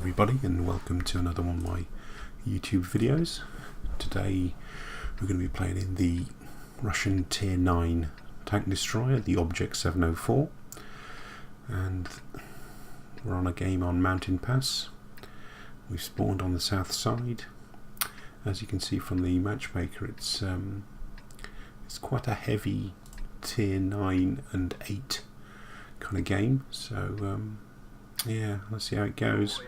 everybody, and welcome to another one of my YouTube videos. Today we're going to be playing in the Russian Tier 9 tank destroyer, the Object 704, and we're on a game on Mountain Pass. We've spawned on the south side. As you can see from the matchmaker, it's quite a heavy Tier 9 and 8 kind of game, so yeah, let's see how it goes.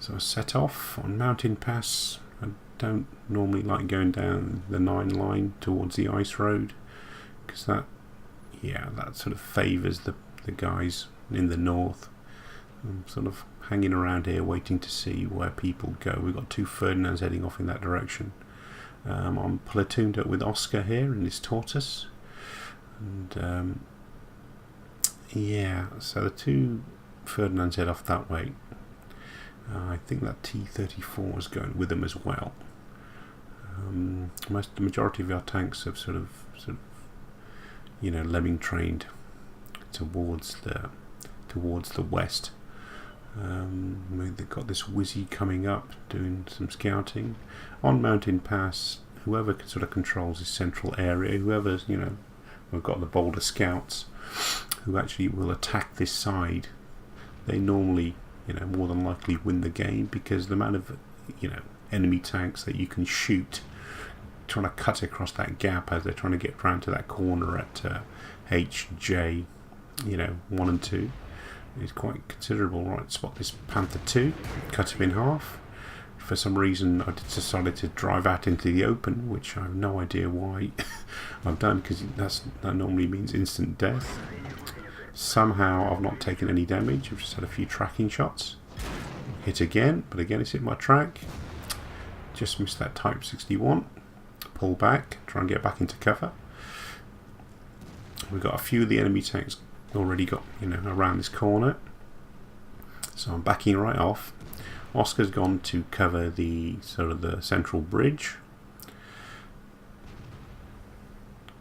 So I set off on Mountain Pass. I don't normally like going down the 9 line towards the ice road, because that sort of favours the guys in the north. I'm sort of hanging around here waiting to see where people go. We've got two Ferdinands heading off in that direction. I'm platooned up with Oscar here in this Tortoise, and yeah, so the two Ferdinands head off that way. I think that T-34 is going with them as well. The majority of our tanks have sort of lemming trained towards the west. They've got this Wizzy coming up doing some scouting on Mountain Pass. Whoever sort of controls this central area, whoever's we've got the bolder scouts who actually will attack this side, they normally more than likely win the game, because the amount of enemy tanks that you can shoot trying to cut across that gap as they're trying to get round to that corner at HJ 1 and 2 is quite considerable. Right, spot this Panther 2, cut him in half. For some reason I decided to drive out into the open, which I have no idea why I've done, because that normally means instant death. Somehow I've not taken any damage. I've just had a few tracking shots. Hit again, but again it's hit my track. Just missed that Type 61. Pull back, try and get back into cover. We've got a few of the enemy tanks already got around this corner, so I'm backing right off. Oscar's gone to cover the the central bridge.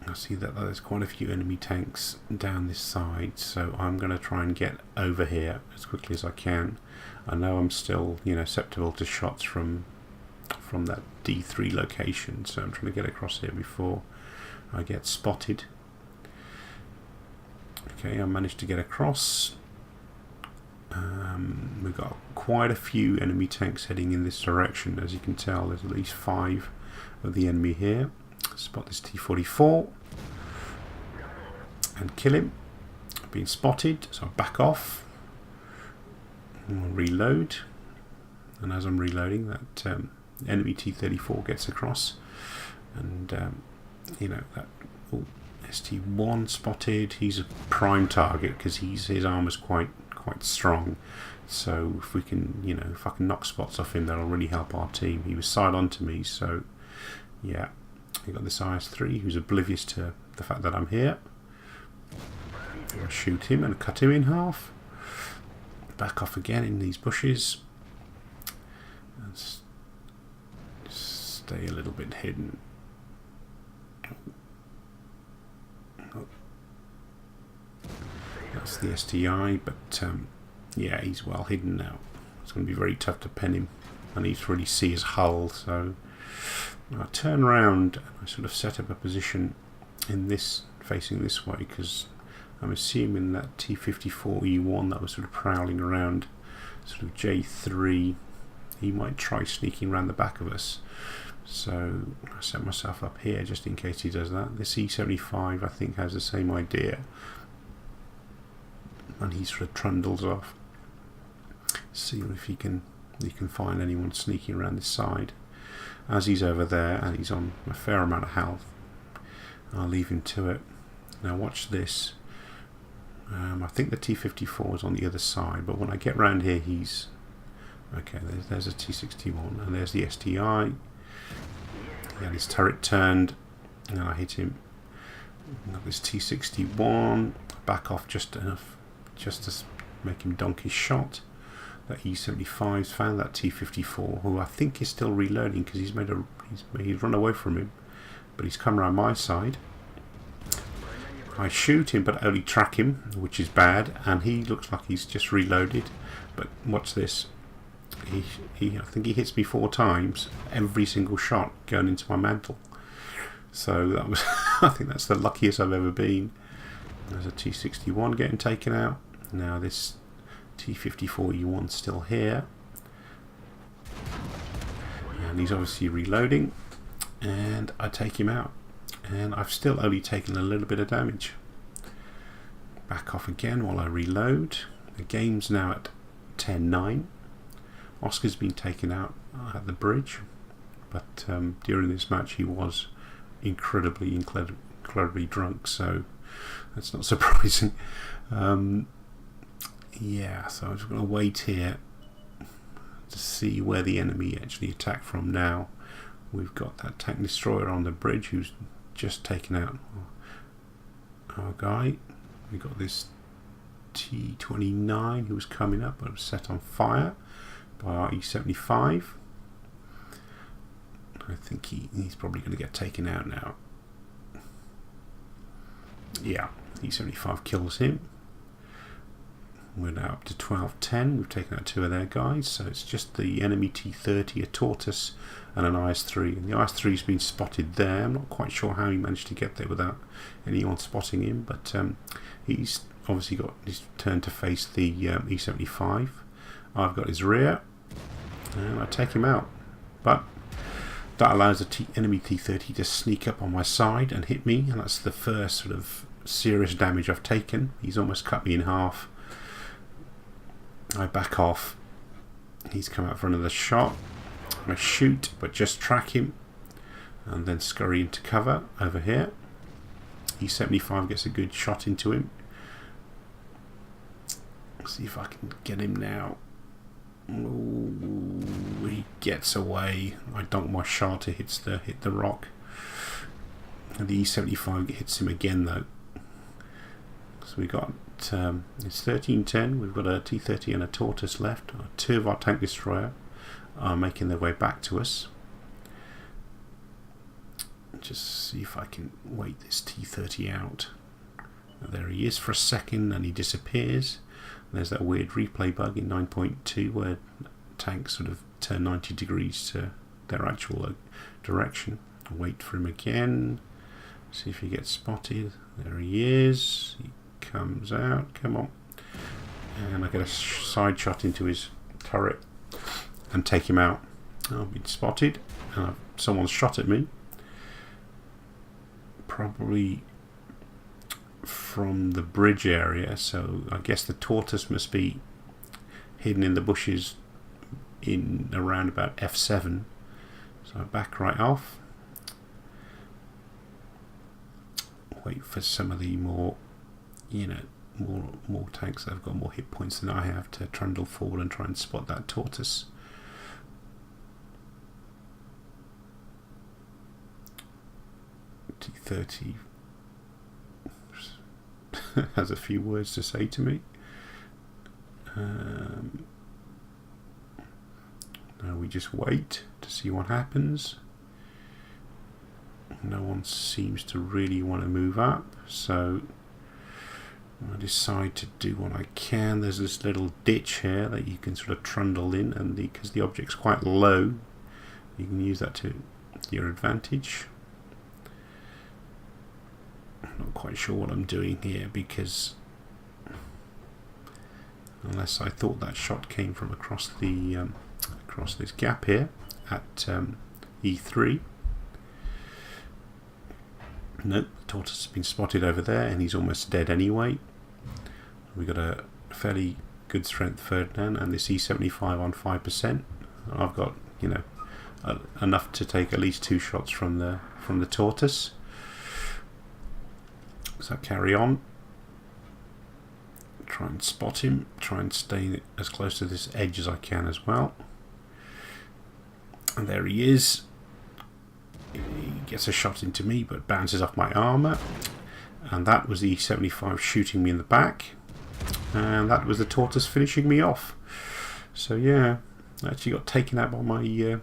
I see that there's quite a few enemy tanks down this side, so I'm going to try and get over here as quickly as I can. I know I'm still susceptible to shots from that D3 location, so I'm trying to get across here before I get spotted. Okay, I managed to get across. We've got quite a few enemy tanks heading in this direction. As you can tell, there's at least 5 of the enemy here. Spot this T-44 and kill him. Being spotted, so I back off and I'll reload, and as I'm reloading, that enemy T-34 gets across, and that ST-1 spotted. He's a prime target because his armor's quite strong, so if we can if I can knock spots off him, that'll really help our team. He was side on to me, so yeah. We got this IS-3 who's oblivious to the fact that I'm here. I'll shoot him and cut him in half. Back off again in these bushes. And stay a little bit hidden. Oh. That's the STI, but yeah, he's well hidden now. It's going to be very tough to pen him. I need to really see his hull, so I turn around and I sort of set up a position in this, facing this way, because I'm assuming that T-54E1 that was sort of prowling around sort of J3, he might try sneaking around the back of us. So I set myself up here just in case he does that. This E-75 I think has the same idea, and he sort of trundles off. See if you can find anyone sneaking around this side. As he's over there and he's on a fair amount of health, I'll leave him to it. Now watch this. I think the T-54 is on the other side, but when I get round here, he's okay. There's a T-61 and there's the STI. He had his turret turned, and I hit him. Got this T-61. Back off just enough, just to make him donk his shot. That E-75's found that T-54, who I think is still reloading because he's run away from him, but he's come around my side. I shoot him but only track him, which is bad, and he looks like he's just reloaded. But watch this. I think he hits me 4 times, every single shot going into my mantle. So that was I think that's the luckiest I've ever been. There's a T61 getting taken out. Now this T54E1 still here, and he's obviously reloading, and I take him out, and I've still only taken a little bit of damage. Back off again while I reload. The game's now at 10-9. Oscar's been taken out at the bridge, but during this match he was incredibly drunk, so that's not surprising. Yeah, so I'm just going to wait here to see where the enemy actually attack from now. We've got that tank destroyer on the bridge who's just taken out our guy. We've got this T29 who was coming up but was set on fire by our E75. I think he's probably going to get taken out now. Yeah, E75 kills him. We're now up to 12-10. We've taken out 2 of their guys, so it's just the enemy T30, a Tortoise, and an IS-3. And the IS-3's been spotted there. I'm not quite sure how he managed to get there without anyone spotting him, but he's obviously got his turn to face the E75. I've got his rear, and I take him out. But that allows the enemy T30 to sneak up on my side and hit me, and that's the first sort of serious damage I've taken. He's almost cut me in half. I back off. He's come out for another shot. I shoot, but just track him, and then scurry into cover over here. E75 gets a good shot into him. See if I can get him now. Ooh, he gets away. I dunk my shot. It hit the rock. And the E75 hits him again though. So we got it's 13-10. We've got a T30 and a Tortoise left. 2 of our tank destroyer are making their way back to us. Just see if I can wait this T30 out. There he is for a second, and he disappears. There's that weird replay bug in 9.2 where tanks sort of turn 90 degrees to their actual direction. I'll wait for him again. See if he gets spotted. There he is. He comes out. Come on. And I get a side shot into his turret and take him out. I've been spotted. Someone's shot at me. Probably from the bridge area, so I guess the Tortoise must be hidden in the bushes in around about F7. So I back right off. Wait for some of the more tanks that have got more hit points than I have to trundle forward and try and spot that Tortoise. T30 has a few words to say to me. Now we just wait to see what happens. No one seems to really want to move up, so I decide to do what I can. There's this little ditch here that you can sort of trundle in, and because the object's quite low, you can use that to your advantage. I'm not quite sure what I'm doing here, because unless I thought that shot came from across the across this gap here at E3. Nope, the Tortoise has been spotted over there, and he's almost dead anyway. We've got a fairly good strength Ferdinand, and this E75 on 5%. I've got, enough to take at least 2 shots from the Tortoise. So carry on. Try and spot him. Try and stay as close to this edge as I can as well. And there he is. He gets a shot into me, but bounces off my armour. And that was the E75 shooting me in the back. And that was the Tortoise finishing me off. So yeah, I actually got taken out by my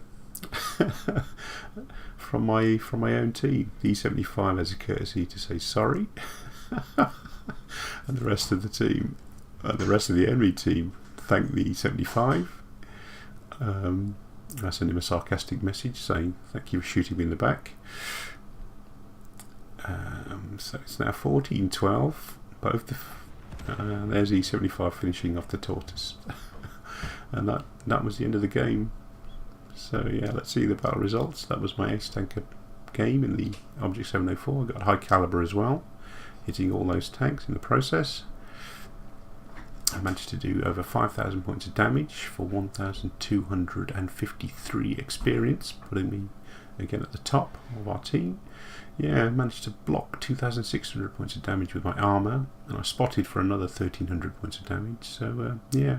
from my own team. The E75 has a courtesy to say sorry. And the rest of the team, the rest of the enemy team, thanked the 75. I sent him a sarcastic message saying, "Thank you for shooting me in the back." So it's now 14-12. There's E75 finishing off the Tortoise. And that was the end of the game. So yeah, let's see the battle results. That was my ace tanker game in the Object 704. I got high caliber as well, hitting all those tanks in the process. I managed to do over 5,000 points of damage for 1,253 experience, putting me again at the top of our team. Yeah, I managed to block 2,600 points of damage with my armour, and I spotted for another 1,300 points of damage. So yeah,